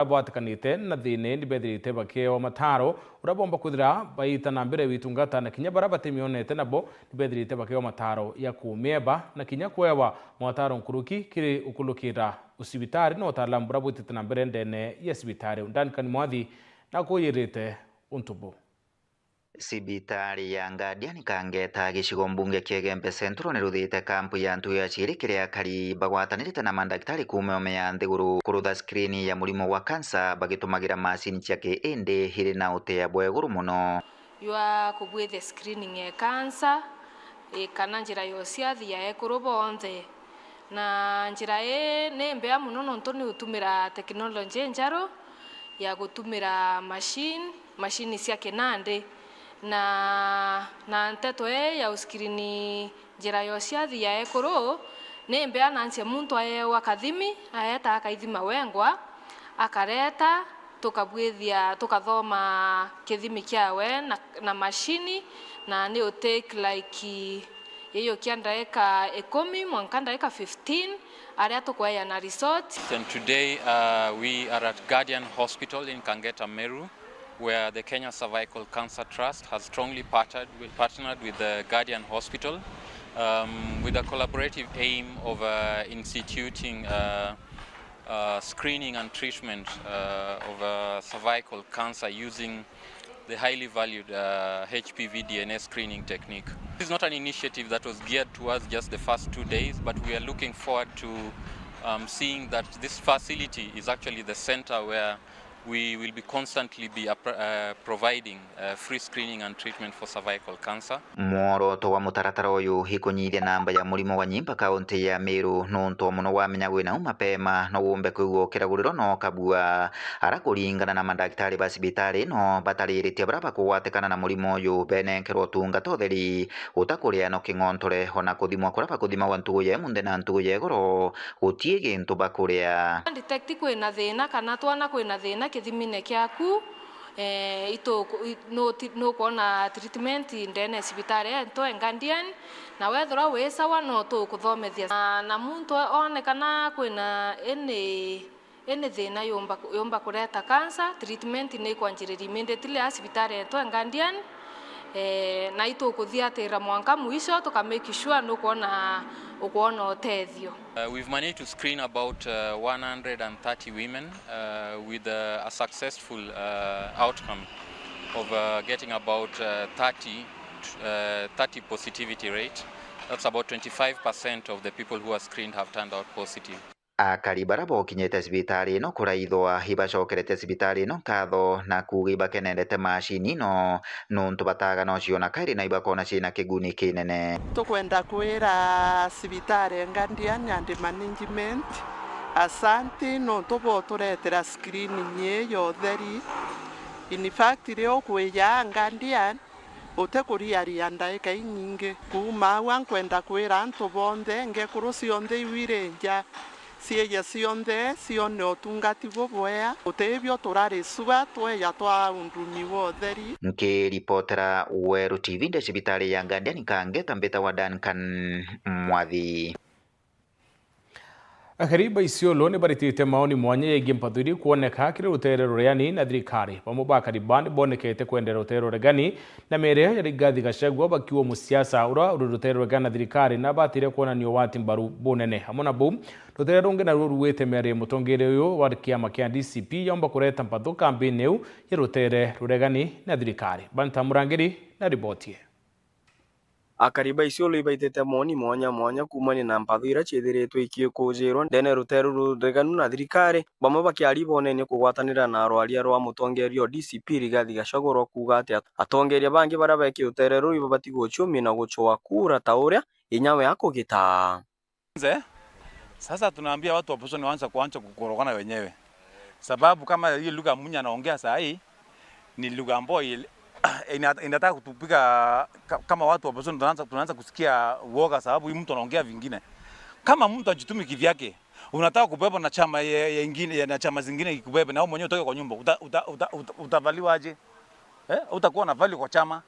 abwatikanite na thine ndibethirite bakeo mataro urabomba kuthira baita na mbere witungata na kinya bara batemionete nabo ndibethirite bakeo mataro ya kumieba na kinya kwewa mwataro nkuruki kiri ukulukira usibitari no utaalamu burabutite na mbere ndene ya sibitari undanikani mwathi na kuyirite untubu. Sibitari ya Guardian kangeta gicigo mbunge kia Gembe Central niruthite kampu ya ntu ya chiri kiria kari bagwatanirite na mandaktari kuma ome ya nthiguru kurutha screen ya murimo wa cancer bagitumagira machine ciake indi hiri na utea bweguru muno ywa kubwithe screening ya cancer kana njira yosia thia ekuru bonthe na njira ne mbea muno nonto ni utumira technology njaro ya gutumira machine ciake nande na nteto ya uskirini njira yosia thia ekuru ne mbea nansia muntu wa kathimi aeta akaithima wengwa akareta tukabwithia tukathoma kithimi kiawe na machine na ni take like hiyo kianda eka 10 mwankanda eka 15 aria tukwaya na resort. And today we are at Guardian Hospital in Kangeta Meru, where the Kenya Cervical Cancer Trust has strongly partnered with the Guardian Hospital with a collaborative aim of instituting screening and treatment of cervical cancer using the highly valued HPV DNA screening technique. This is not an initiative that was geared towards just the first 2 days, but we are looking forward to seeing that this facility is actually the center where we will be constantly providing free screening and treatment for cervical cancer. Mworoto wa mutaratara uyu hikunyithia namba ya murimo wa nyimba kaunti ya Meru nonto muno wamenya gwina mapema no wumbe kuigwo kiraguriro no kabua arakuringana na mandaktari ba sibitari no batariritie bara bakugwatikana na murimo uyu benenkerwo tungata utheri utakuria no kingontore ona kuthimwa kuraba kuthima wa ntuguye munde na ntuguye goro gutie gintu bakuria detect kwina thina kana twana kwina thina kithimine kiaku no kuona treatment ndene sibitari ento Guardian na wethora wesawa no tukuthomethia na muntu onekana kwina ene thina yomba kureta cancer treatment ni kwanjiriri immediately sibitari ento Guardian na itukuthiatira mwanka mwisho tukamake sure no kuona utethio. We've managed to screen about 130 women with a successful outcome of getting about 30 positivity rate. That's about 25% of the people who are screened have turned out positive. Akari bara bokinyete sibitari no kuraithwa hibacokerete sibitari no katho na kugi bakenendete machine no nontu bataga no ciona kairi na ibakona cina kiguni kinene. Tukwenda kwira sibitari Guardian and management asanti no tubo turetera screening yeyo theri in fact leo kweya Guardian utekuriaria ndaika inyingi kuma wankwenda kwira antu bonthe ngekuru cionthe iwirenja cieye cionthe cione utungati bubwea utebio turari suba tweya twa undumi wotheri. Nkiripotera Weru TV nde sibitari ya Guardian Kangeta mbeta wa Duncan Mwathi. Akariba Isiolo ni baritite maoni mwanya yegie mpathuri kuoneka kiri rutere ruriani na thirikari pamoba karibani bonekete kwendera rutere ruregani na mere ya Rigathi Gachagua bakiwa musiasa ura rutere ruregani na thirikari na batire kuona ni wati mbaru bonene hamona bu rutere runge na ruruwete mere mutongere uyo wa kiama kia DCP yomba kureta mpathu kampeni eu ya rutere ruregani na thirikari Banta Murangiri na ribotie. Akariba Isiolo ibaitete moni mwanya kumani na mpathira chithiritwe ikikujirwo ndene ruteru rureganu na thirikari bamwe bakiari bonene kugwatanira na arwaria rwa mutongerio DCP Rigathi Gachagua kuga ati atongeria bangi bara beki utereru ibati guchumi na guchoa kura ta uria inyawe yako gita. Sasa tunaambia watu opposition waanze kukorogana wenyewe, sababu kama hii lugha Munya anaongea saa hii ni lugha ambayo inataka kutupiga kama watu wa opposition tunaanza kusikia uoga, sababu hii mtu anaongea vingine. Kama mtu ajitumi kivyake, unataka kubeba na chama nyingine na chama zingine ikubebe na wewe mwenyewe utoke kwa nyumba, utavaliwa aje? Utakuwa na value kwa chama.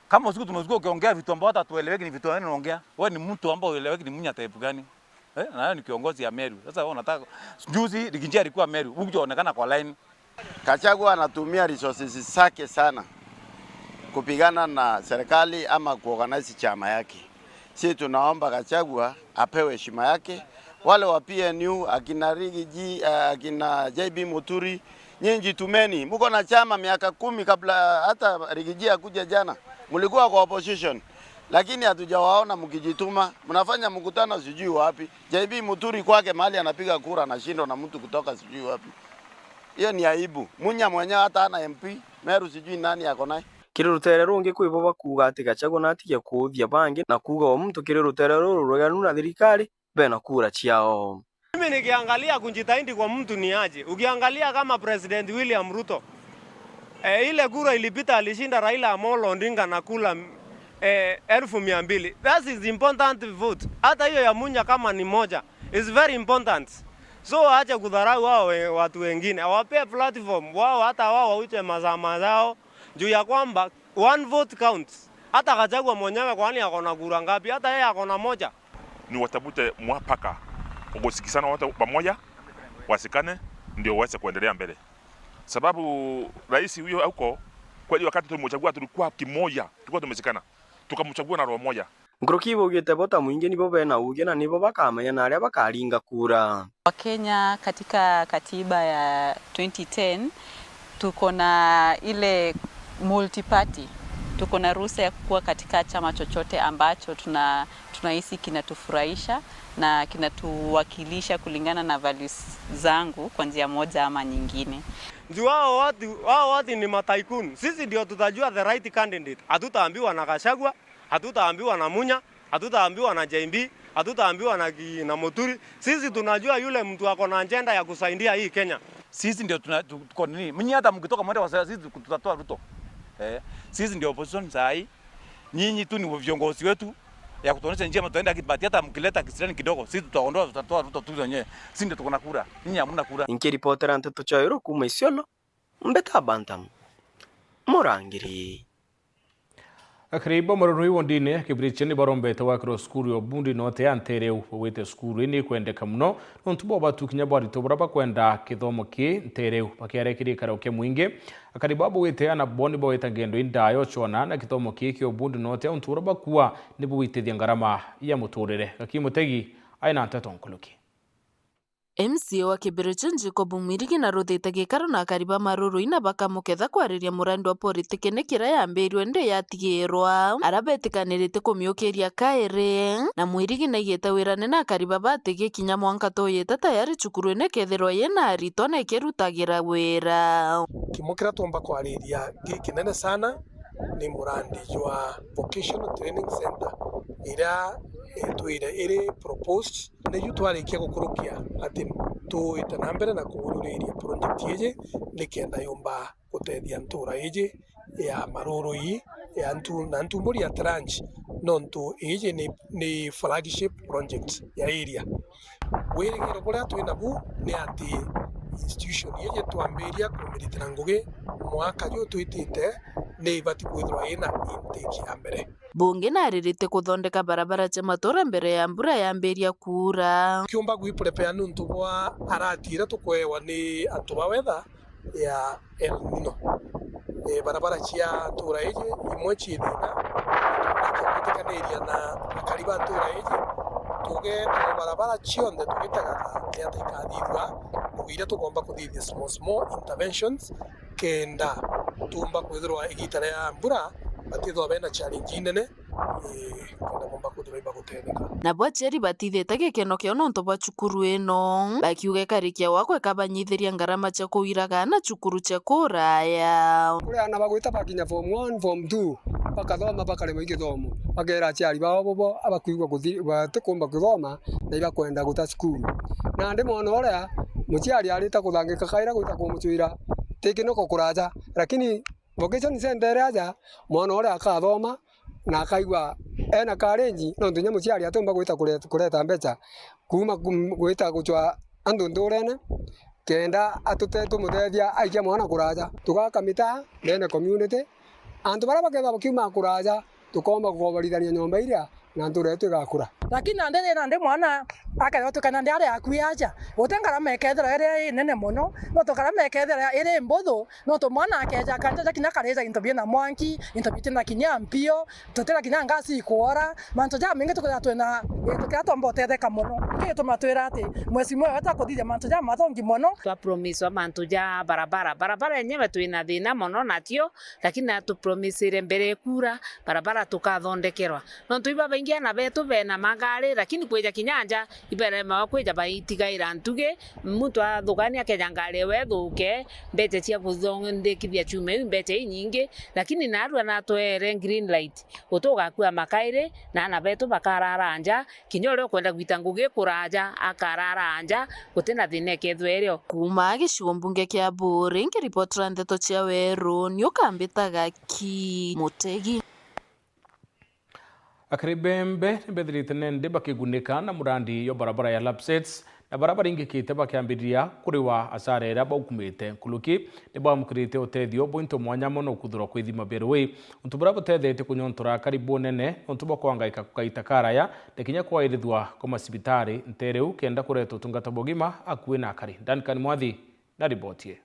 Kama usiku tunazunguka ukiongea vitu ambavyo hata tueleweki ni vitu gani unaongea. Wewe ni mtu ambaye ueleweki ni Munya type gani? Na ni kiongozi ya Meru. Sasa wewe unataka juzi Riginji alikuwa Meru, hukuonekana kwa line. Gachagua anatumia resources zake sana kupigana na serikali ama kuorganize chama yake. Sisi tunaomba Gachagua apewe heshima yake. Wale wa PNU akina Rigiji, akina JB Muturi, nyinyi tumeni. Mko na chama miaka 10 kabla hata Rigiji akuja jana. Mlikuwa kwa opposition. Lakini hatujawaona mkijituma. Mnafanya mkutano sijui wapi. JB Muturi kwake mahali anapiga kura anashindwa na mtu kutoka sijui wapi. Hiyo ni aibu. Munya mwenyewe hata ana MP, Meru sijui nani yako naye. Kiri rutere rungi kwibo bakuga ati Gachagua natigia kuthia bangi na kuga o mtu kiri rutere ruru ruganu na thirikari bena kura chiao. Mimi nikiangalia kunjitahidi kwa mtu ni aje. Ukiangalia kama President William Ruto ile kura ilipita alishinda Raila Amolo Odinga na kula 1200. That is important vote. Hata hiyo ya Munya kama ni moja is very important. So acha kudharau wao watu wengine. Awape platform wao hata wao wauche mazama zao juu ya kwamba one vote counts. Hata Gachagua mwenyewe kwani ako na kura ngapi? Hata yeye ako na moja. Ni watabute mwafaka kusikizana wote pamoja wasikane ndio waweze kuendelea mbele. Sababu rais huyo huko kweli wakati tulimchagua tulikuwa kimoja, tulikuwa tumesikana. Tukamchagua na roho moja. Ngurukibo ugite bota mwingi nibo bena uge na nibo bakamenya na aria bakaringa kura. Wakenya katika katiba ya 2010 tuko na ile multi-party. Tuko na ruhusa ya kuwa katika chama chochote ambacho tunahisi kinatufurahisha na kinatuwakilisha kulingana na values zangu kwa njia moja ama nyingine. Juu wao watu ni mataikun. Sisi ndio tutajua the right candidate. Hatutaambiwa na Gachagua, hatutaambiwa na Munya, hatutaambiwa na JB, hatutaambiwa na Muturi. Sisi tunajua yule mtu ako na agenda ya kusaidia hii Kenya. Sisi ndio tuko nini? Mimi hata mkitoka mwende wa sisi tutatoa Ruto. Sisi ndio opposition sahi. Nyinyi tu ni viongozi wetu ya kutuonesha njia mtaenda kibati hata mkileta kisirani kidogo sisi tutaondoa tutatoa Ruto tu wenyewe. Sisi ndio tuko na kura. Nyinyi hamna kura. Inki reporter Anteto Chairo kuma Isiolo. Mbeta Bantam. Murangiri. Akribo marunui wondine kibricheni barombete wakro skuru yo bundi note antereu wete skuru ini kwendeka muno nontubo batukinya bari tobora kwenda kithomo ki ntereu bakiarekiri karaoke mwingi akaribabu wete ana boni bo weta ngendo indayo chona na kithomo ki kyo bundi note ontura bakuwa nibu witethia ngarama ya muturire gakimutegi aina Antetonkuluki. MCA wa Kibiricho Jacob Mwirigi na ruthite gikaro na akariba maruru ina bakamuketha kwariria murandi wa politiki nikira yambirwe ndi yatigirwa arabetikanirite kumiukiria kairi na Mwirigi na igita wirane na akariba batigi kinya mwanka toyete tayari cukuru ine kethirwa yena arito na ikirutagira wira kimukira tomba kwariria gikinene sana ni murandi wa vocational training center ira tuira iri proposed ne yutwarikia gukurukia ati tuite na mbere na kuhururiria project yeje nikenda yumba gutethia ntura yeje ya maruru yi ya ntumburi ya tranche nontu yeje ni flagship project ya area wirigiro buria twina bu ni ati institution yeje twambiria kumiritira ngugi mwaka yo twitite ni ibati kwithwa ina intake ya mbere bunge naririte kuthondeka barabara cia matura mbere ya mbura yambiria kuura kiumba gwiprepare nuntu bwa aratira tukwewa ni antu ba weather ya El Nino barabara cia tura ije imwe chithina tukitekanĩria na akariba tura ije tuge barabara cionde tugitaga ati ikathithwa mugira tugomba kuthithia small interventions kenda tumba kwithirwa igitara ya mbura batithwa bena challenge nene kenda bomba kuthirwa gutetheka na bwacheri batithite gikeno kio nonto bwa cukuru ino bakiuga karikia wakwe kabanyithiria ngarama cia kuiraga na cukuru cia kuraya kuria na bagwita bakinya form 1 form 2 bakathoma bakarema igithomo bagera aciari bao bobo abakuigwa batikumba kuthoma na ibakwenda guta cukuru na ndi mwana uria muciari arita kuthangika kaira gwita kumucuira tikinoko kuraja lakini vocation center aja mwana uria akathoma na akaigwa ena karenji no ndunya muciari atumba gwita kureta mbeca kuma gwita gucwa andu ndurene kenda atute tumutethia aikia mwana kuraja tugakamita nene community antu bara bakeba bakiuma kuraja tukomba kugobarithania nyomba iria na nture twigakura lakini ande mwana akara tukana ndare akuyaja utengara mekethera ere nene muno no tokara mekethera ere mbotho no to mwana akeja kanja kinya kareza intobie na mwanki intobie na kinya mpio totera kinya ngasi kuora manto ja mingi tukara twena tukara tombotete kamono ke to matwera ati mwezi mwe wata kodithia manto ja matongi mono twa promise manto ja barabara yenyewe twina thina mono natio lakini atu promise mbere kura barabara tukathondekerwa no tuiba baingia na betu bena magari lakini kweja kinyanja ibere ma kweja baitigaira ntuge muntu athugania keja ngari wethuke mbete cia kuthondekithia chume mbete nyingi lakini narua na twere green light utugakua makaire na betu bakararanja kinyoro kwenda gwita ngugi kuraja akararanja gutena thine kethwerio kuma gicigo mbunge kia Mburi ngiripotera ndeto cia Weru niukambitaga ki Mutegi akaribembe nibethirite nende bakigunika na murandi yo barabara ya Lapsets na barabara ingikite bakiambiria kuriwa asara ira baukumite kuluki nibamukirite utethio bointo mwanya mono kuthura kwithima berwe untubura butethete kunyontora karibu nene untuba kwangaika kukaita karaya nekinya kwairithwa kwa masibitari ntereu kenda kureto tungata bogima akuwe na akari Duncan Mwathi na ribotie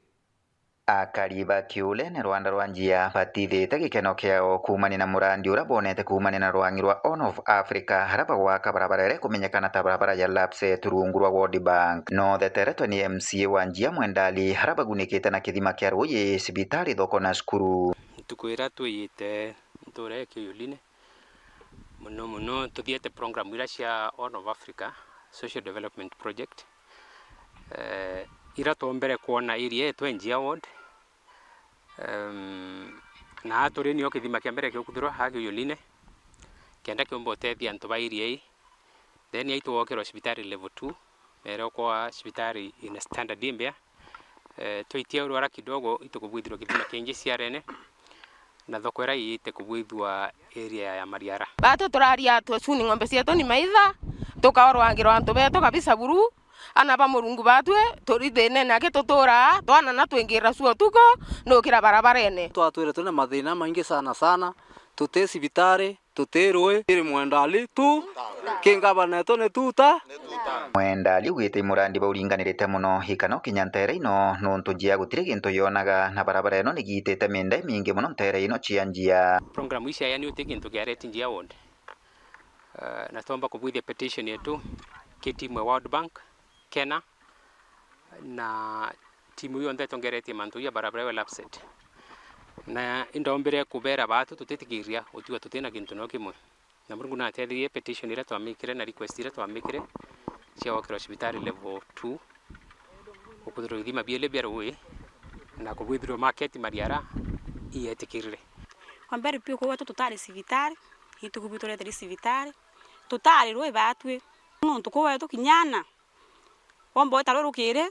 akariba kiule ne Rwanda rwanjia batithite gikeno kiao kumani na murandi ura bonete kumani na rwangi rwa Horn of Africa haraba waka barabara ire kumenyekana ta barabara ya Lapsset rungu rwa World Bank no theteretwa ni MCA wanjia Mwendali haraba gunikite na kithima kia Rwoyi sibitari thoko na skuru tukwira tuyite ntore kiyuline muno tuthiete program ira cia Horn of Africa Social Development Project ira tombere kuona area yetu enjia ward na atore niyo kithima kia mbere kyo kuthirwa hagi yuline kenda kiombo tethia ntoba area then yaito wokero hospitali level 2 mere kwa hospitali in standard imbia toitia urwara kidogo itukubwithirwa kithima kingi ciarene na thokera yite kubwithwa area ya Mariara bato turaria twacuni ng'ombe cietu ni maitha tukaorwangirwa antu betu kabisa buru ana ba murungu batwe turithene nake tutura twana na twingira suo tuko nukira barabarene twatwire tuna mathina maingi sana tute sibitari tuterwe iri Mwendali tu kingabana eto ne tuta Mwendali ugite murandi bauringanirite muno hikano kinyantere ino nuntu jia gutire gintu yonaga na barabara ino nigitete mende mingi muno ntere ino chianjia program isha yani utekintu gareti njia wonde na tomba kubwithia petition yetu kitimwe World Bank Kena na timu hiyo ndeto ngereti mantu ya barabara ya Lapsset na indombere kubera batu tutetigiria utiwa tutena kintu no kimwe na Mungu na ateithie petition ira twamikire na request ira twamikire cia wakira hospitali level 2 ukuthiro ithima biele bia Rwoyi na kubwithiro market Mariara iyetikirire kwambere pio kwa watu tutari sivitari itukubitore tari sivitari tutari Rwoyi batwe nuntu kwa watu kinyana ombo tarorukire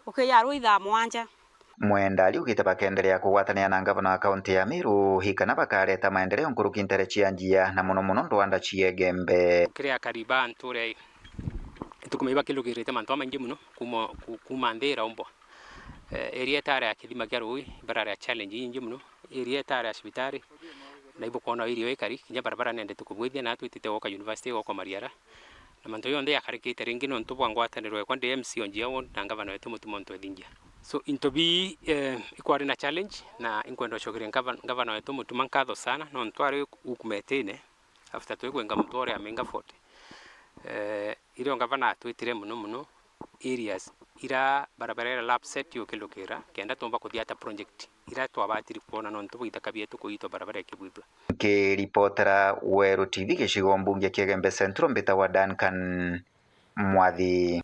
ukiya Rwoyi thaa mwanja Mwendali ugite bakendelea kugwatania na ngavana wa kaunti ya Meru hikana bakareta maendeleo nkuruki ntere chianjia na muno Rwanda chiegembe kiria kariba nture tukumeiba kilugirite mantu maingi muno kuma ndira ombo area tare ya kithima kia Rwoyi barara ya challenge ingi muno area tare ya hospitali na ibo kuona irio ikari kinya barabara nende tukubwithia na twitite woka university woka Mariara na mantu yonde yakarikite ringi no ntubwa ngwatanirwe kwa DMC onjia won na ngavana wetu mutumo ntwethingia so intobi ikwari na challenge na inkwenda shogire ngavana wetu mutuma nkatho sana no ntware ukumetene after twekwenga mutore amenga 40 ile ngavana twitire muno areas ira barabara ya Lapsset yokilukira kenda tomba kuthiata project ira twabatiri kuona no ntubu itakabietu kuitwa barabara ya Kibwithwa kiripotera Weru TV gicigo mbunge Kiegembe Central mbita wa Duncan Mwathi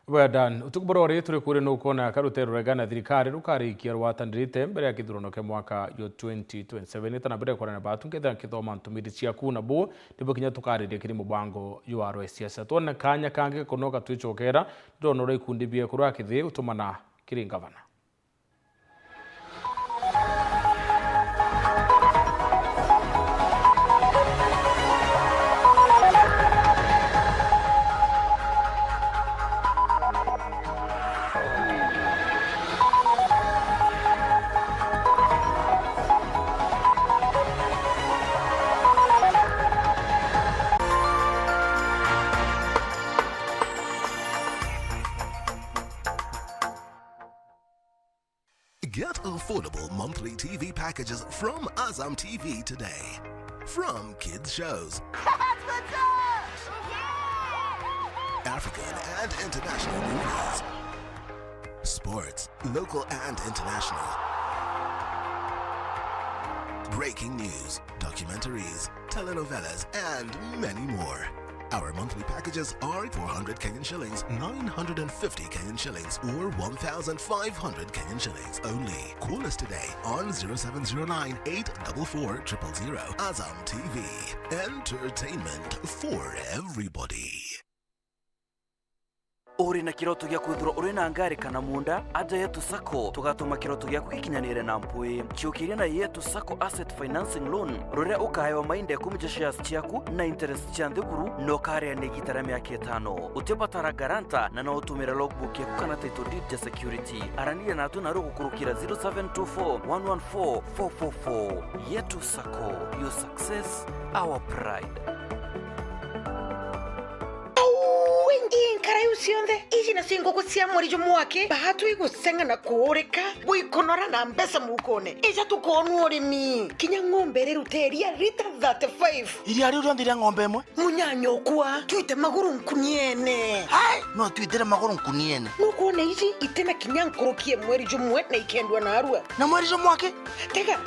Wedan utukborori turi kuri nukona karutero regana thirikari rukari kierwatanirite mbere ya kithurano ke mwaka yo 2027 tana mbere kwa na batu nketha kithoma ntumiri cia kuna bu ndibo kinya tukarire kiri mubango URS siasa tona kanya kange konoka twicokera ndono rai kundi bie kurwa kithi utumana kiri ngavana Get affordable monthly TV packages from Azam TV today. From kids shows, African and international movies, sports, local and international, breaking news, documentaries, telenovelas, and many more. Our monthly packages are 400 Kenyan shillings, 950 Kenyan shillings, or 1,500 Kenyan shillings only. Call us today on 0709 844 000. Azam TV. Entertainment for everybody. Uri na kiroto gya kwithura uri na ngari kana munda aja yetu sako tugatuma kiroto gya kukinyanire na mpui chiukiria na yetu sako asset financing loan rore ukahewa mainde kumija shares chiaku na interest chande guru no kare ane gitara miaka 5 utepatara garanta na no utumira logbook ya kana title deed ya security arania na tu narugo kurukira 0724114444 yetu sako, your success our pride. Karayu sionde iji na singo kusia mwarijo mwake bahatu igusenga na kuoreka buikonora na mbesa mukone eja tukonu orimi kinya ngombe reruteria lita 35 iri ari urondira ngombe emwe munyanyo kwa tuite maguru nkuniene hai no tuitere maguru nkuniene nukone iji itena kinya nkorokie mwarijo mwe na ikendwa na arua na mwarijo mwake tega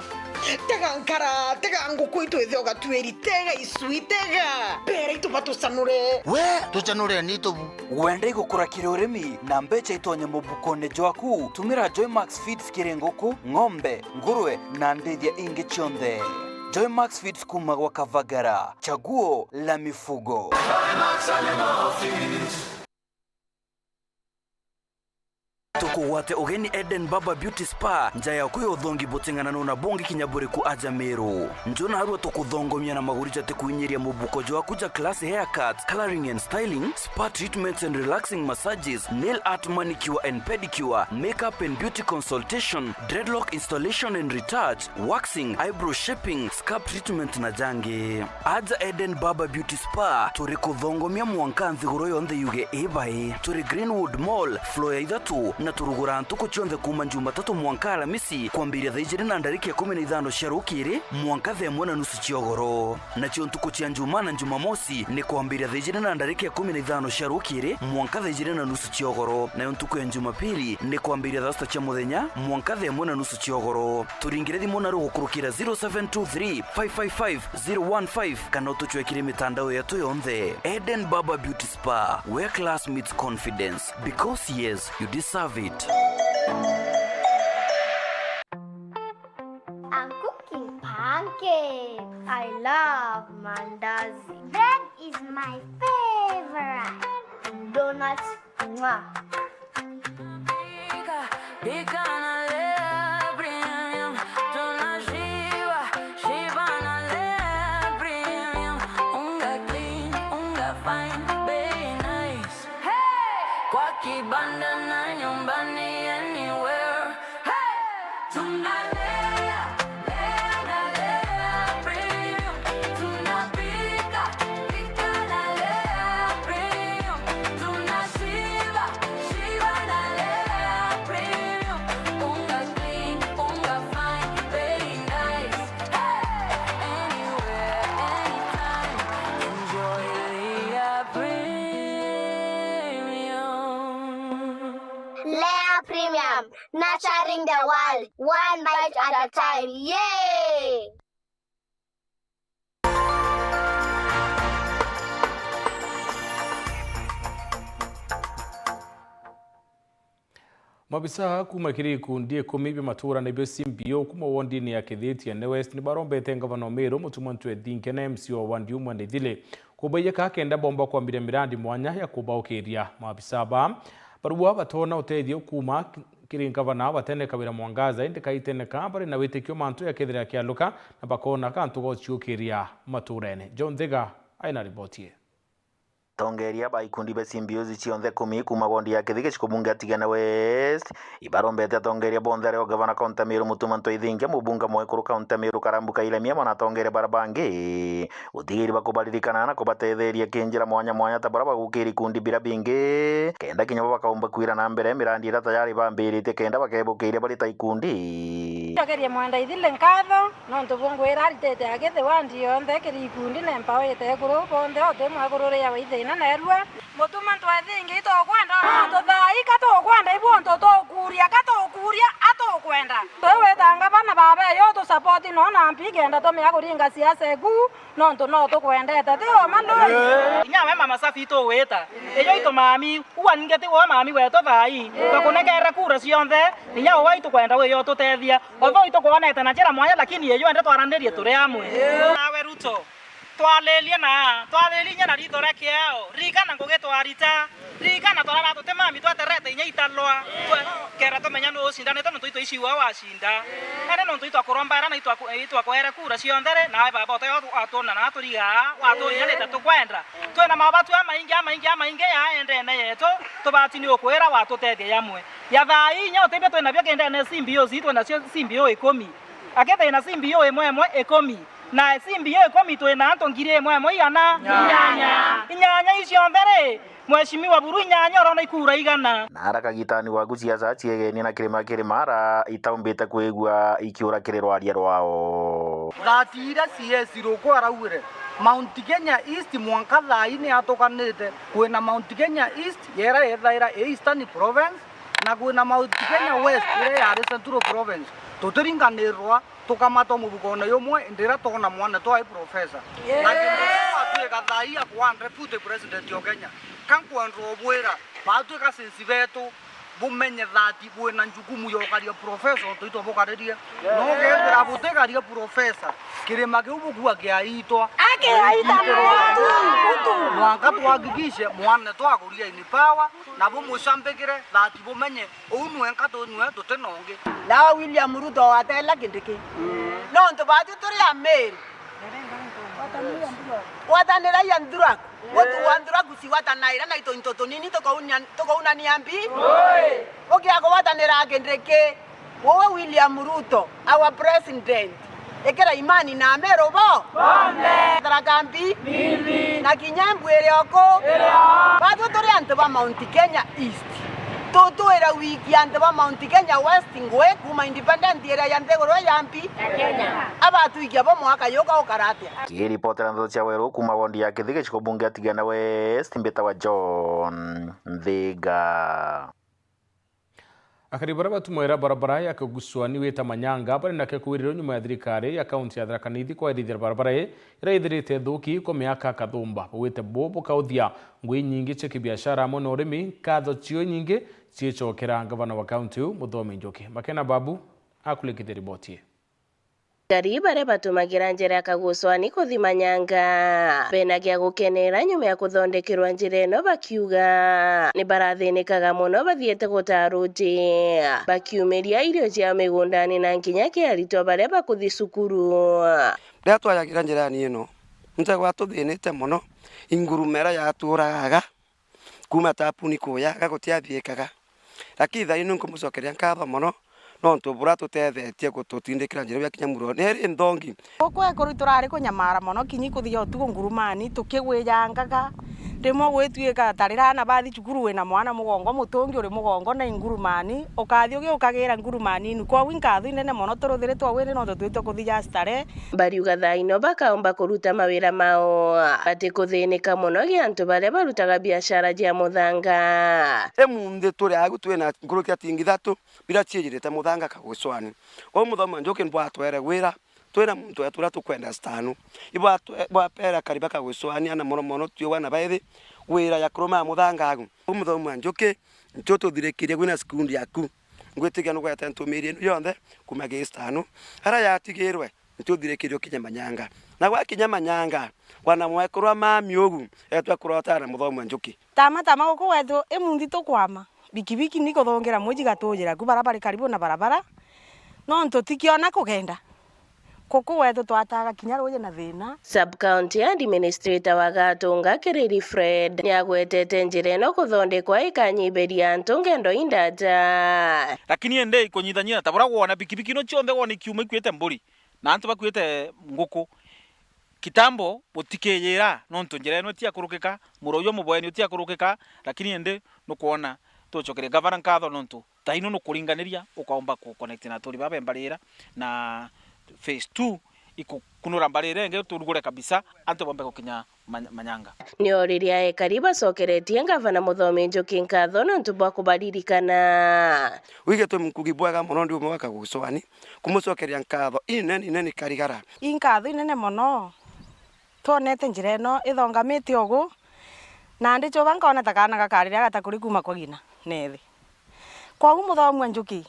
nkara tega ngukuito ithioga tueri tega isui tega pere itupato sanure we tuchanure nito wende gukura kirurimi na mbecha itonye mubukone jwaku tumira Joymax Feeds kirengoku ngombe nguruwe na ndithia ingi chonde. Joymax Feeds kuma kwa Kavagara, chaguo la mifugo. Joymax Animal Feeds. Tuko wate ogeni Eden Baba Beauty Spa njaya kuyo thongi botingana na bongi kinyabure ku aja Meru njona harua tukuthongomia na maguricha te kuinyiria mubuko jwa kuja class haircuts, coloring and styling, spa treatments and relaxing massages, nail art, manicure and pedicure, makeup and beauty consultation, dreadlock installation and retouch, waxing, eyebrow shaping, scalp treatment na jange. Aja Eden Baba Beauty Spa turi kuthongomia mwankanthi guroyo nthe yuge ebai turi Greenwood Mall floor ya ithatu na turugura ntuko chionde kuma Jumatatu mwankara misi kwambiria thaijiri na ndariki ya 15 cia rukiri mwanka the mwana nusu chiogoro na chio ntuko chia Njuma na Jumamosi ni kwambiria thaijiri na ndariki ya 15 cia rukiri mwanka thaijiri na nusu chiogoro na ntuko ya Jumapili ni kwambiria thasta cha muthenya mwanka the mwana nusu chiogoro turingire thimu na rugukurukira 0723 555 015 kana utuchwekire mitandao yetu yonthe. Eden Baba Beauty Spa, where class meets confidence, because yes, you deserve it. I'm cooking pancakes. I love mandazi. Bread is my favorite. Donuts, mwah. Nurturing the world, one bite at a time. Yay! Mabisa kuma kiriku ndiye kumibi matura na biosi mbio kuma wondini ya Kithiti ya West ni barombete ngavana Meru mutumantu edinke na MCO wandi umwande dhile kubaye kakenda bomba kwa mirandi mwanya ya kubaukiria mabisa ba baruwa batona utedio kuma kirinka vana batene kabira mwangaza inde kaitene kambari na witekio mantu ya kithira kialuka na bakona kantu go chiukiria maturene. John Thega aina ripoti. atongeria ba ikundi be symbiosi cionthe 10 kuma wondi ya Kithige chikubunge Atigana West ibarombete atongeria bonthe reo gavana kaunti Meru Mutumanto Ithingia mubunga mwekuru kaunti Meru Karambuka Ilemia mwana atongeria barabangi utigiri bakubaririkana na kubatetheria kinjira mwanya mwanya tabara bagukiri kundi bira bingi kenda kinya bakaumba kwira na mbere mirandi ira tayari bambirite kenda bakebukire bari ta ikundi Togeria mwanda ithile nkatho no ntubungwira aritete agethe wandi yonthe kiri ikundi na mpawete kuru bonthe otemwe kuru ya waithina nerwa Mutumanto Ithingia itokwenda tuthai katokwenda ibonto tokuria atokwenda wewe tanga bana baba yo to support no na mpigenda to mya kuringa siasa egu no tukwendete tio mando inyawe mama safi to weta eyo ito mami uangete wo mami weto thai bakunekera kura cionthe inyawe wa ito kwenda we yo tutethia otho ito kuonete na njira mwanya lakini eyo ende twaranĩrie turi amwe nawe Ruto twalelie na rito rekiao rigana ngugitwarita rigana twarara tutemami tweterete inya italwa kera tumenya no cindanite no tuito iciwa wacinda ene no tuito akurombera na itwa kwere kura cionthere nawe baba ote atona na turiga waturia leta tukwenda twena mabatu amaingi ya endene yetu tubati ni okwera watutethia yamwe ya thai inya otebe twena byo kenda na symbiosi twena symbio 10 akethe na symbio emwe 10 na symbio 10 twena antongire emwe igana inyanya icio mbere Mheshimiwa Buru inyanya orona ikura igana nara kagitani wa guciaca ciegeni na kirima itaumbite kwigua ikiura kirirwaria rwao thatira CS roko arauire Mount Kenya East mwanka thai ni atokanite kwina Mount Kenya East yera ethaira Eastern Province na kwina Mount Kenya West ire ya Central Province tuturinganirwa tukamato mubukona yomwe ndira tona mwana to ai professor lakini atuye kathai akwa deputy president yo Kenya kankwanro bwera batu ka sensiveto bumenye thati bwena njukumu yo karia professor tuito bokariria no gendera butekaria professor kirima kiubuku akiaitwa mwanga twagikishe mwana twaguria ini power na bumushambekire thati bumenye unwe nkatonwe tutenonge na William Ruto atela kindiki no ntobatu turi ameri watanira ya nduraku watu wanduraku si watanaira na ito nini tokauna niambi okiako watanira agendeke wowe William Ruto our president ekera imani na Meru bo bombe tarakambi na kinyambwere oko batu turi antu ba Mount Kenya East Toto era wiki ante ba Mount Kenya West ngwe kuma independent era yante goro yampi Kenya abatu ikiabo mwaka yoka okarate kiripotera ndo cia weru kuma wondi ya Kithige chikubunge Atigana West mbeta wa John Thiga akaribara batumwera barabara ya kaguswani weta manyanga bari nake kuwiriro nyuma ya thirikari ya kaunti ya Tharaka Nithi kwa ithira barabara iraithirite thuki ko miaka kathumba wete bobo kauthia ngui nyingi cheki biashara mono urimi katho cio nyingi ciechokera gavana wa kaunti Muthomi Njoki Makena Babu akulekite riboti Gari bare batumagira njira ya kaguswani kuthima nyanga benagia gukenera nyuma ya kuthondekirwa njira eno bakiuga ni barathinikaga muno bathiete gutaruji bakiumiria irio cia migundani na nginya kiarito bare bakuthi cukuru ria twayagira njira ni ino ntagwa tuthinite muno ingurumera yaturaga kuma tapuni kuyaga gutiathiikaga lakini thai nungumucokeria nkatho muno no ntubura tutethetie gututindikira njira ya kinyamuro neri ndongi okwe kuri turari kunyamara muno kinyi kuthio tugo ngurumani tukigwiyangaga ndimo gwituika tarira na bathi cukuru wina mwana mugongo mutungi uri mugongo na ingurumani ukathio gi ukagira ngurumani ni kwa winka thu nene muno turuthire twawire no tutwito kuthia stare bariuga thaino bakaomba kuruta mawira mao ati kuthinika muno gi antu bare barutaga biashara jia muthanga emunde turi agu twina nguruki atingi thatu bira ciejirite muthanga kaguswani o Muthomi Njoki mbwa twere wira twina muntu atura tukwenda stanu ibwa pera kariba kaguswani ana mono tio wana baithi wira ya kuruma muthanga agu o Muthomi Njoki ntoto thirekirie gwina skundi yaku ngwitiga no gweta ntumirie yonthe kuma gi stanu ara yatigirwe ntuthirekirio kinyamanyanga na gwa kinyamanyanga wana mwekurwa mami ogu etwa kurota na Muthomi Njoki tama guku wetu emundi tukwama bikibiki niko thongera muji gatujira ku barabara karibu na barabara no ntotikiona kugenda kuku wetu twataga kinya ruje na thina. Sub-county administrator wa Gatunga Kiriri Fred ni agwetete njira ino kuthondekwa ikanyiberia antu ngendo indata. Lakini ende ikunyithanyia tabura wona pikipiki no chionde wona kiuma ikwete mburi na antu bakwete nguku kitambo butikeyera no ntunjira ino tia kurukika muroyo mubweni tia kurukika lakini ende no kuona tuchokere governor nkatho nontu taino no kuringaniria ukaomba ku connect na turi baba mbarira na phase 2 ikukunura mbarire nge turugure kabisa antu bombe kukinya manyanga ni oriria ekariba sokeretie ngavana Muthomi Njuki nkatho nontu bwa kubaririkana wige tu mkugi bwaga muno ndi umwe waka guswani kumucokeria nkatho inene karigara inkatho inene muno tonete njira ino ithongamite ugu na ndi choba nkona takana gakarira gatakuri kuma kwa gina nethi kwa Muthomi Njuki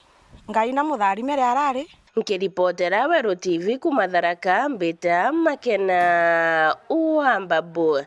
ngai na mutharimere arari nkiripotera Weru TV kuma Tharaka Mbita Makena Uambabu.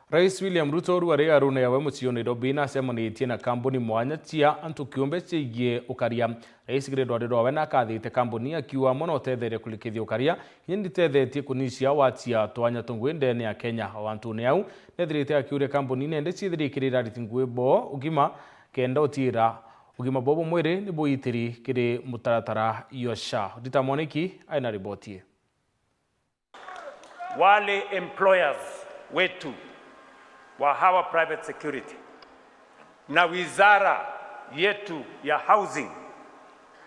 Rais William Ruto ruari aruna yawe mucio Nairobi na semonitie na kambuni mwanya tia antu kiumbe cigie ukaria. Rais Gredwari rwawe na akathite kambuni akiwa mono tethere kulikithia ukaria hindi tethetie kunisia watia twanya tungwe ndene ya Kenya wantu ne au nethirite akiure kambuni nende cithirikirira ritingwe bo ugima kenda utira ugima bobo mwere ni boitiri kiri mutaratara yosha Dita Moniki aina ribotie. Wale employers wetu wa hawa private security na wizara yetu ya housing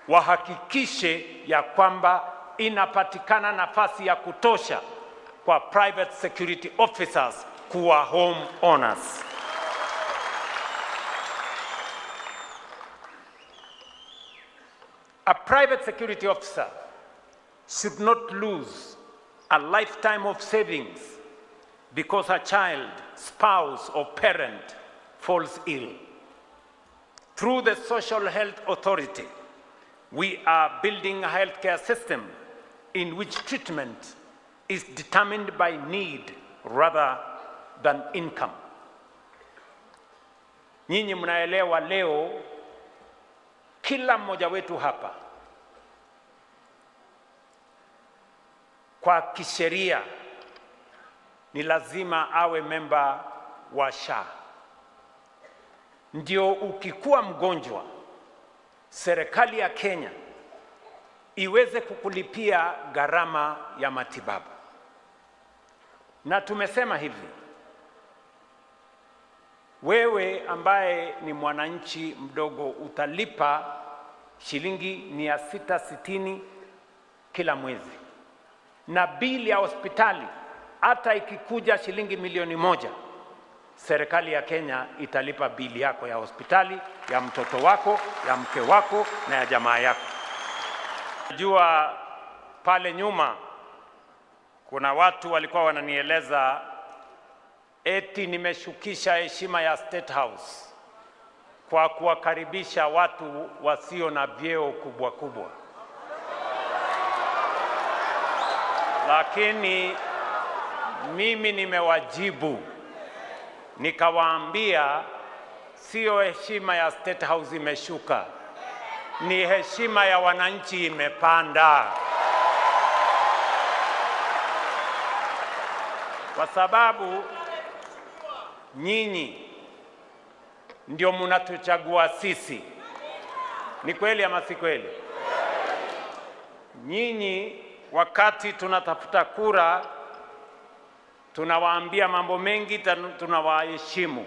wahakikishe ya kwamba inapatikana nafasi ya kutosha kwa private security officers kuwa home owners. A private security officer should not lose a lifetime of savings because a child, spouse, or parent falls ill. Through the Social Health Authority, we are building a healthcare system in which treatment is determined by need rather than income. Nyinyi mnaelewa leo kila mmoja wetu hapa kwa kisheria ni lazima awe memba wa SHA. Ndio ukikuwa mgonjwa, serikali ya Kenya iweze kukulipia gharama ya matibabu. Na tumesema hivi, wewe ambaye ni mwananchi mdogo utalipa shilingi 660 kila mwezi. Na bili ya hospitali hata ikikuja shilingi milioni 1, serikali ya Kenya italipa bili yako ya hospitali, ya mtoto wako, ya mke wako na ya jamaa yako. Najua pale nyuma kuna watu walikuwa wananieleza eti nimeshukisha heshima ya State House kwa kuwakaribisha watu wasio na vyeo kubwa kubwa. Lakini mimi nimewajibu nikawaambia sio heshima ya State House imeshuka, ni heshima ya wananchi imepanda. Kwa sababu nyinyi ndio mnatuchagua sisi. Ni kweli ama si kweli? Nyinyi wakati tunatafuta kura tunawaambia mambo mengi, tunawaheshimu.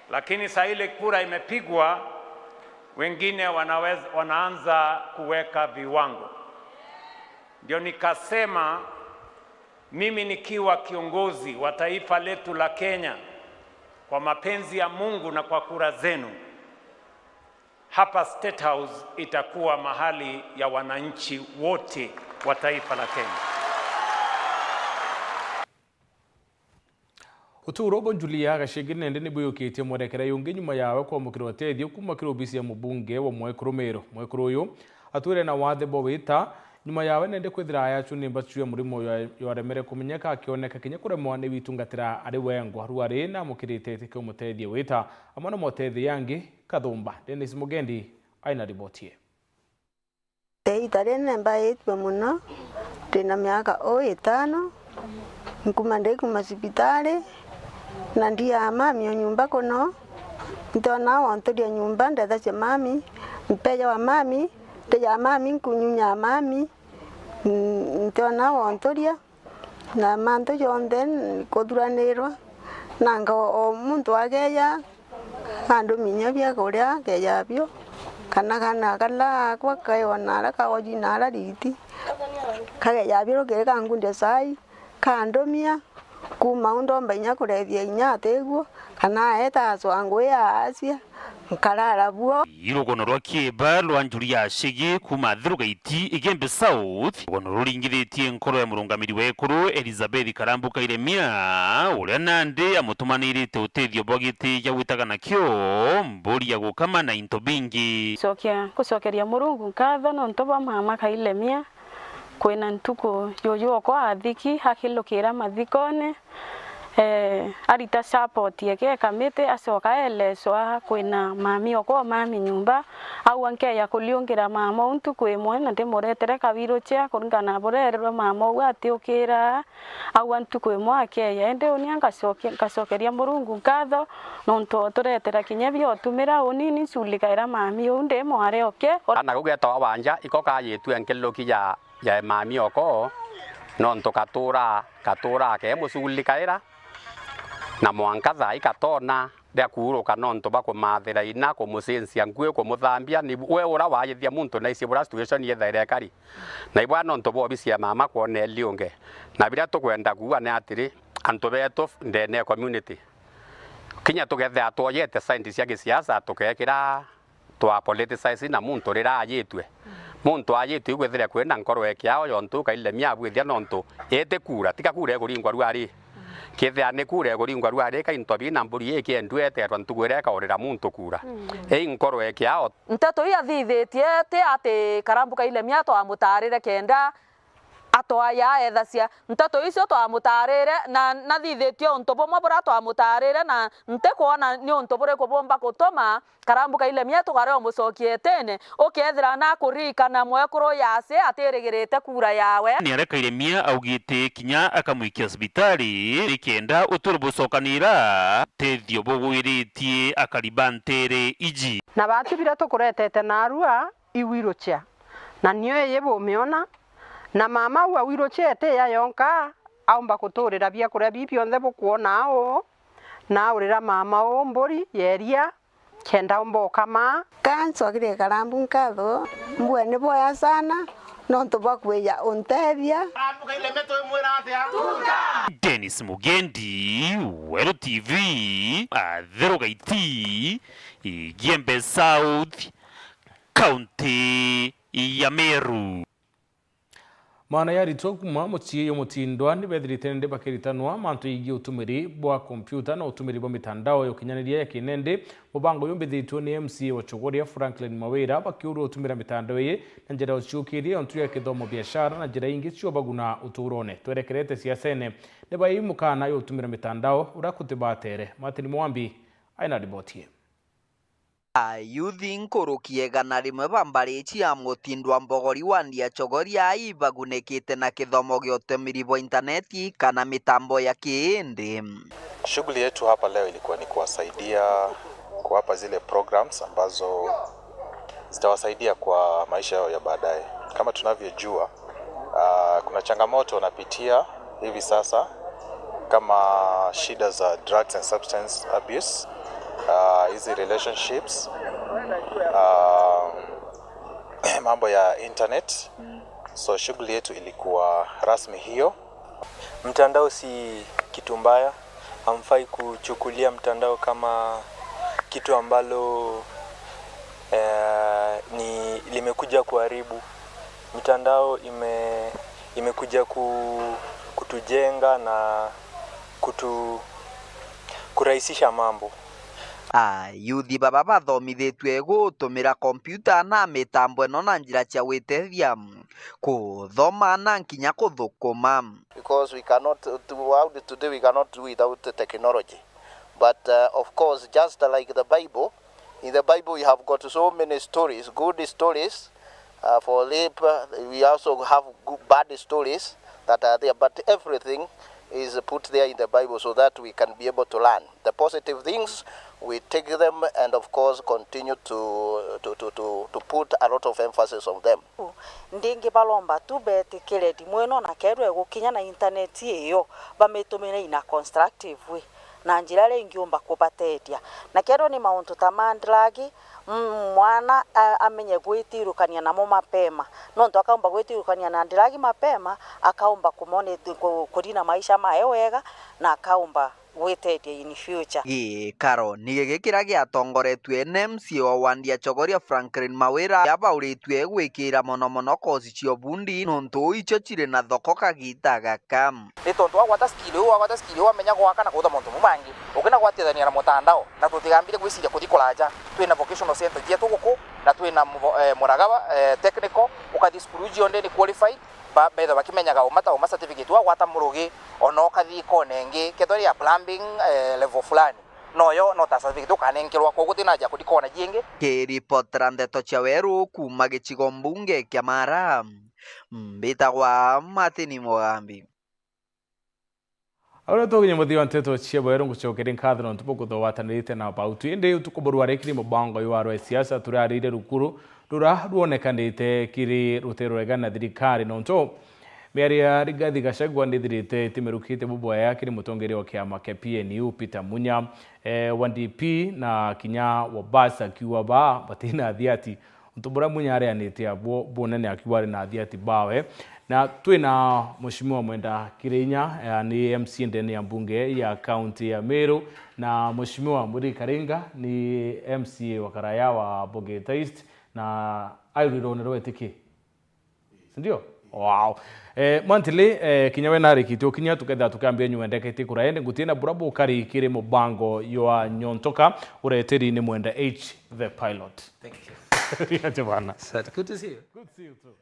Lakini saa ile kura imepigwa, wengine wanaanza kuweka viwango. Ndio nikasema mimi nikiwa kiongozi wa taifa letu la Kenya, kwa mapenzi ya Mungu na kwa kura zenu, hapa State House itakuwa mahali ya wananchi wote wa taifa la Kenya. Uturo bonjulia gashigine nende ni buyukite mwerekera yungi nyuma yawe kwa mukiro tedio kuma kiro bisi ya mubunge wa Mwekuru Meru. Mwekuru yo ature na wathe bowita nyuma yawe nende kwithira yacu nimba tuye murimo yoremere kumenyeka akioneka kinya kuremwa ni witungatira ari wengwa ruari na mukirite tike umutethi wita amana motethi yangi Kathumba. Dennis Mugendi aina ribotie. itare nemba etwe muno tena miaka 5 nkumande kuma sibitare na ndia mami nyumba kono ntona wantodia nyumba ndetha cha mami mpeja wa mami teja mami nkunyunya mami ntona wantodia na manto yonden koduranirwa nanga o muntu ageya andu minya bya kuria keya byo kana kala kwa kayona la kawajina la riti kageya byo ke kangunde sai kandomia kuma undomba inya kurethia inya ateguo kana eta swangu ya asia nkarara buo irugono rwa kiba rwa njuri ya shigi kuma thirugaiti igembe south rugono ruringithitie nkoro ya murungamiri wekuru Elizabeth Karambuka Iremia uria nandi amutumanirite utethio bogiti ya gwitagana kyo mburi ya gukama na into bingi kucokeria murungu nkatho no ntoba mama Kairemia kwena ntuko yoyo kwa athiki hakilukira mathikone arita support yake kamite asoka eleswa kwena mami oko mami nyumba au anke ya kuliongera mama untu kwemwe na ndemoretere kabiro cia kuringana borererwa mama wati ukira au antu kwemwe ake ya ende unianga kasokeria murungu nkatho no nto turetera kinya byo tumira unini sulikaira mami unde mware oke ana gugeta wanja ikoka yetu enkeloki ya mami oko no nto katura ke musulikaira na mwangatha ikatona ndia kuuruka nonto bakumathira ina kumusensia ngwe kumuthambia ni we ura wayithia muntu na icibura situation yethaire kari na ibwa nonto bobisia mama kuone lionge na bira tukwenda kuwa ne atiri antu beto ndene community kinya tugethe atoyete science cia gisiasa tukekira twa politicize na muntu rira ayitwe muntu ayitwe gwethira kwena nkoro ekiao yontu Kairemia abwithia nonto ete kura tika kura ekuringwa ruari kithe ne kure kuringwa ruare ka intobi na mburi yeke ndwete rwantugwere ka orera muntu kura nkoro yake ao nteto ya thithetie te ate Karambuka Iremia to amutarire kenda atoya ethacia nteto icio to amutarire na thithetio ntobo mabura to amutarire na nte kuona ni untobore kubomba gutoma Karambuka Iremia to gare omucokie tene ukethira na kurikana mwekuru yase atirigirite kura yawe ni areka Iremia augite kinya akamwikia cibitari ikenda uturubucokanira tethio bugwiritie akaribantere iji na batu bira tukuretete narua iwirocha na niyo yebo meona na mama wa wirochete ya yonka aumba kuturira bia kuria bibionthe bukuona o na urira mama o mburi yeria kenda mboka ma kansogire Karambu nkatho mbwene boya sana nonto bakweya ontethia Dennis Mugendi Wero TV Thirugaiti Igembe South County ya Meru mana yaritwo kuma muciĩ yo mutindwa ni bethirite ndi bakiritanwa mantu igi utumiri bwa kompyuta na utumiri bwa mitandao yo kinyaniria ya kinende mubango yombithitwo ni MCA wa Chogoria Franklin Mawira bakiuru utumira mitandao ye na njira uciukirie ontu ya kithomo biashara na njira ingi cio baguna uturone twerekerete siasene ne bayimukana yo utumira mitandao urakutibatere Martin Mwambi aina ribotie Ayuthi nkurukie gana rimwe bambarichi ya mutindwa mbogori wandia Chogoria ibagunekite na kithomo gya utumiri bwa interneti kana mitambo ya kiindi. Shughuli yetu hapa leo ilikuwa ni kuwasaidia kuwapa zile programs ambazo zitawasaidia kwa maisha yao ya baadaye. Kama tunavyojua, kuna changamoto wanapitia hivi sasa kama shida za drugs and substance abuse, hizi relationships, mambo ya internet. So shughuli yetu ilikuwa rasmi hiyo. Mtandao si kitu mbaya, hamfai kuchukulia mtandao kama kitu ambalo ni limekuja kuharibu. Mitandao imekuja kutujenga na kurahisisha mambo. Yuthi baba bathomithitwe gutumira kompyuta na mitambo eno na njira cia gwitethia kuthoma na nkinya kuthukuma. Because we cannot today we cannot do without the technology. But of course, just like the Bible, in the Bible you have got so many stories, good stories, For rape, we also have good, bad stories that are there, but everything is put there in the Bible so that we can be able to learn. The positive things, we take them and of course continue to put a lot of emphasis on them. Ndingi balomba tu betikire dimweno na kerwe gukinya na internet iyo bametumire ina constructive way na njira rengiumba kubatedia na kero ni mauntu tamandragi mwana amenye gwitirukania namo mapema nonto akaomba gwitirukania na ndiragi mapema akaomba kumone kurina maisha mae wega na akaomba gwitedia in future. Gikaro ni gigikira giatongoretwe NMC wa Wandia Chogoria Franklin Mawira yabauritwe gwikira mono kozi cio bundi nonto icio cire na thoko kagita gaka ni tonto wagwata skill wamenya gwaka na kutha muntu mumangi ukina gwatithania na mutandao na tutigambire gwiciria kuthikolaja twina vocational center dia tuguku na twina muragawa technical ukathi school jionde ni qualified betha bakimenyaga umata certificate wagwata murugi ona ukathi konengi kethori ya plumbing level fulani noyo no ta certificate ukanenkirwa koguo thinaja kuthikona jingi. Kiripotera ndeto cia weru kuma gicigo mbunge kia Mara mbitagwa Martin Mugambi. Ahora tuginye muthia nteto cia weru ngucokere nkathiro ntupo kuthowatanirite na bautu indi utuko borwarekiri mubango yo siasa turarire rukuru rura ruonekanite kiri rutero rega na thirikari nonto Miaria Rigathi Gachagua ndithirite timerukite bubwa yake ni mutongeri wa kiama kia PNU Peter Munya wa DP na kinya wa basa kiwa ba batina athiati ntubura Munya areanite abo bonene akiwari na athiati bawe na twina mheshimiwa Mwenda Kirinya ni MC ndani ya mbunge ya county ya Meru na mheshimiwa Muri Karinga ni MC wa Karaya wa Bogeta East na airiro nerwetiki sindio. Wow. Mantile kinyawe nari kitio kinya tuketha tukambia nyuendekete kuraende ngutina burabo kari kire mubango yo nyontoka ureteri ni Mwenda H the pilot. Thank you. Yeah, Javana. Good to see you. Good to see you too.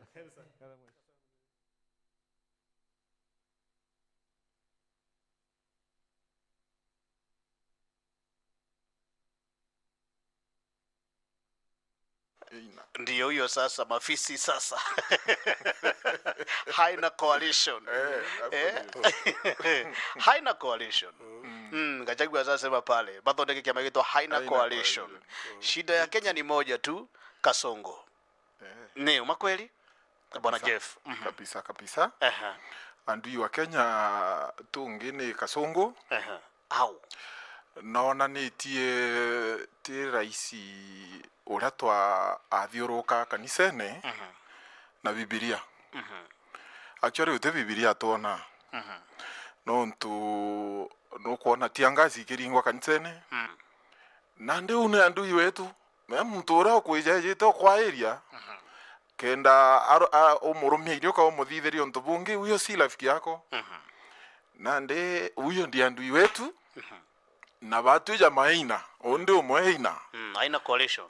Ndio hiyo sasa mafisi sasa. Haina coalition. Haina coalition. Gachagua sasa sema pale. Bathondeke kiama gitwa haina coalition. Shida ya Kenya ni moja tu, Kasongo. Ni umakweli? Bwana Jeff. Kabisa. Andui wa Kenya tungine Kasongo. Au. Naona tie raisi uria twa athiuruka kanisene na Bibilia. Actually ute Bibilia tuona. No kuona tiangazi kiringwa kanisene. Na ndio andui wetu. Me mtu ura kwijeje to kwa area. Kenda umurumia irio ka umuthithiri onto bungi uyo si rafiki yako. Na nde uyo ndi andui wetu. Na batu ya maina onde umweina haina coalition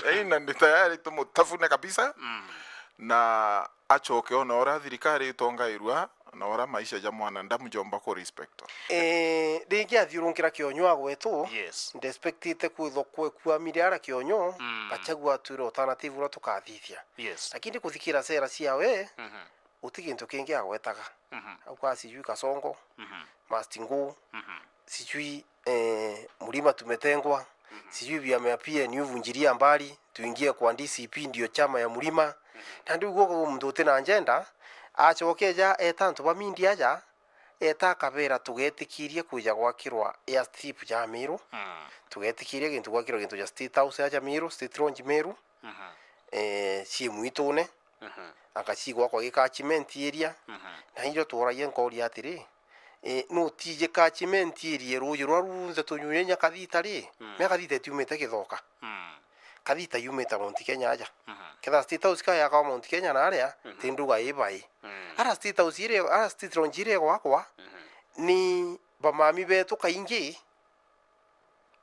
aina ndi tayari tumutafune kabisa na achoke ona ora thirikari itongairwa na ora maisha ya mwana ndamu jomba ko respect ringi athiurunkira kionyo agwetu yes ndespectite kuitho kwa miriara kionyo Gachagua atwire alternative ura tukathithia yes lakini kuthikira sera ciawe utigintu kingi agwetaga kwa sijui Kasongo Mastingu sijui Mlima tumetengwa sijui vyama pia ni uvunjiria mbali tuingie kwa DCP ndio chama ya Mlima na ndio ugo mtu tena agenda achokeja etanto ba mindia ja etakabera tugetikirie kuja gwakirwa ya strip ya Meru tugetikirie gintu gwakirwa gintu ya State House ya Meru State Lounge Meru si muitune akachigwa kwa gikachiment area na hiyo turaye ngori atiri no tije catchment area ruyo rwarunze tunyunya kathita ri me kathita tiumete kithoka kathita yumeta Mount Kenya aja ketha State House ka ya ka Mount Kenya na aria tinduga ibai ara State House ire ara State Lounge ire gwakwa ni bamami betu kaingi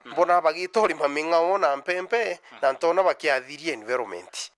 mbona bagitori maminga wona mpempe na ntona bakiathirie environment